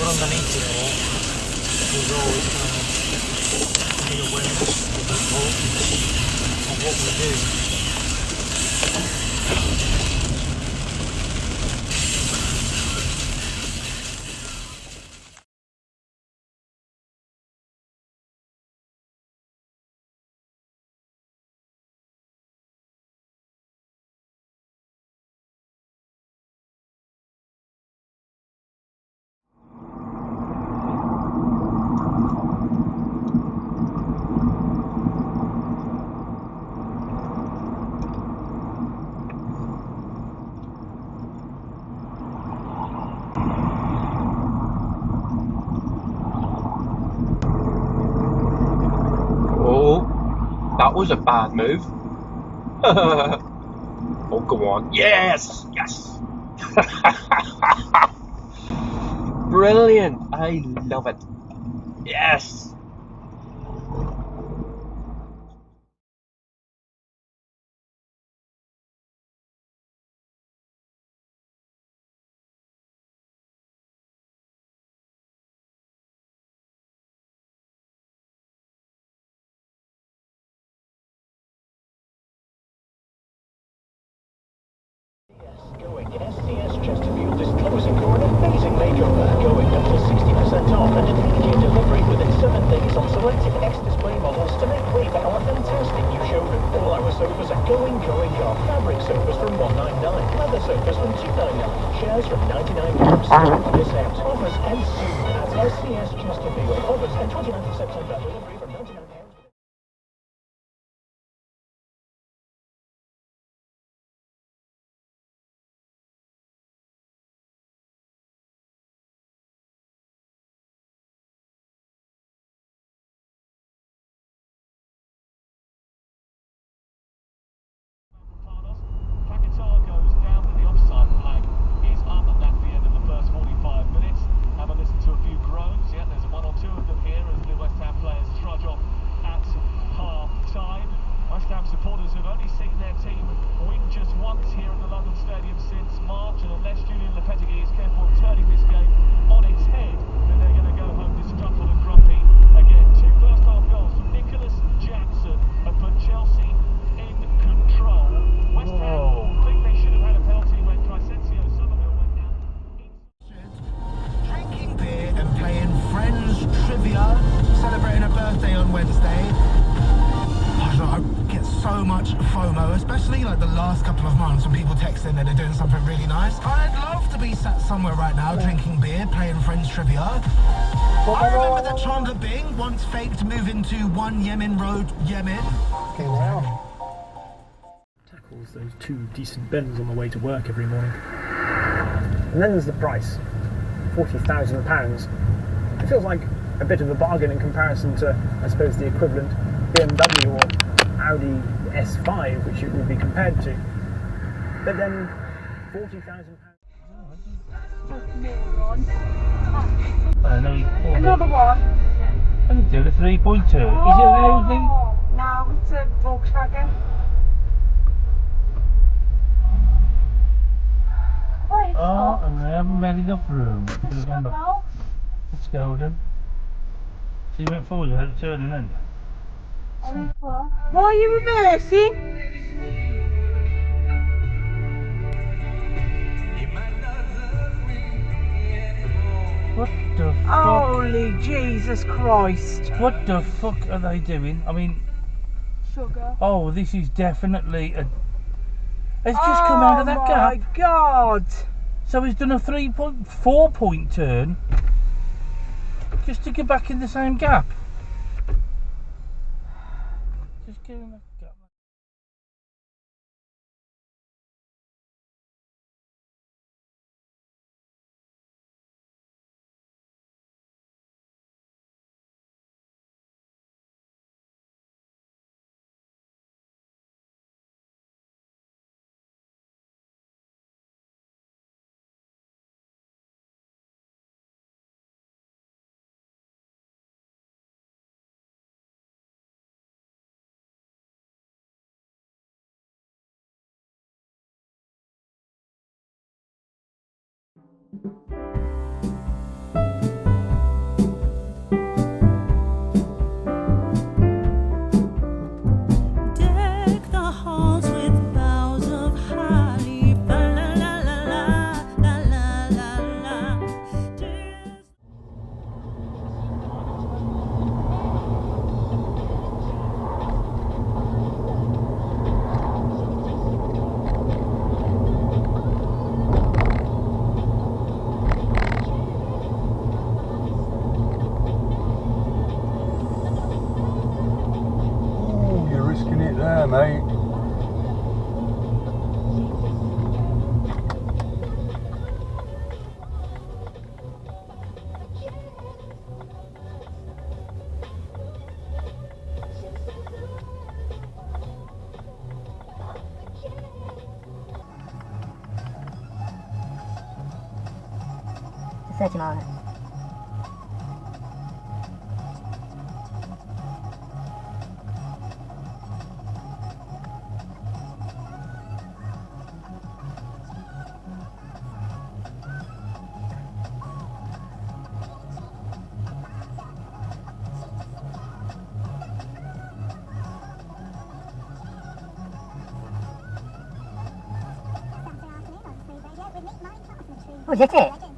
But underneath it all, there's always the awareness of the importance of what we do. That was a bad move. Oh, go on. Yes! Yes! Brilliant! I love it. Yes! Going SCS Chesterfield is closing for an amazing makeover, going up to 60% off and an immediate delivery within 7 days on selected X-Display models to make way for our fantastic new showroom. All our sofas are going off. Fabric sofas from $199, leather sofas from $299, chairs from £99. Check this out. Offers end soon at SCS Chesterfield. Offers end 29th of September. Delivery from £99. Supporters who've only seen their team win just once here at the London Stadium since March, and unless Julian Lopetegui is careful of turning this game on its head, then they're going to go home disgruntled and grumpy. Again, 2 first-half goals from Nicholas Jackson have put Chelsea in control. West Ham think they should have had a penalty when Crysencio Somerville went down. Drinking beer and playing Friends Trivia, celebrating a birthday on Wednesday. I get so much FOMO, especially like the last couple of months when people text in that they're doing something really nice. I'd love to be sat somewhere right now drinking beer, playing Friends Trivia. I remember that Chandler Bing once faked moving to 1 Yemen Road, Yemen. Tackles those 2 decent bends on the way to work every morning. And then there's the price, £40,000. It feels like a bit of a bargain in comparison to, I suppose, the equivalent BMW or Audi S5, which it would be compared to. But then, £40,000. Another one. I can do the 3.2. Is it an Audi? No, it's a Volkswagen. Oh, and I haven't made enough room. Let's go then. So you went forward, you had to turn in then? Why are you reversing? What the fuck? Holy Jesus Christ. What the fuck are they doing? I mean... Sugar. Oh, this is definitely a... It's just come out of that gap. Oh my God. So he's done a 3.4 point turn just to get back in the same gap. Just get in the gap. 30 miles. Oh, is that it?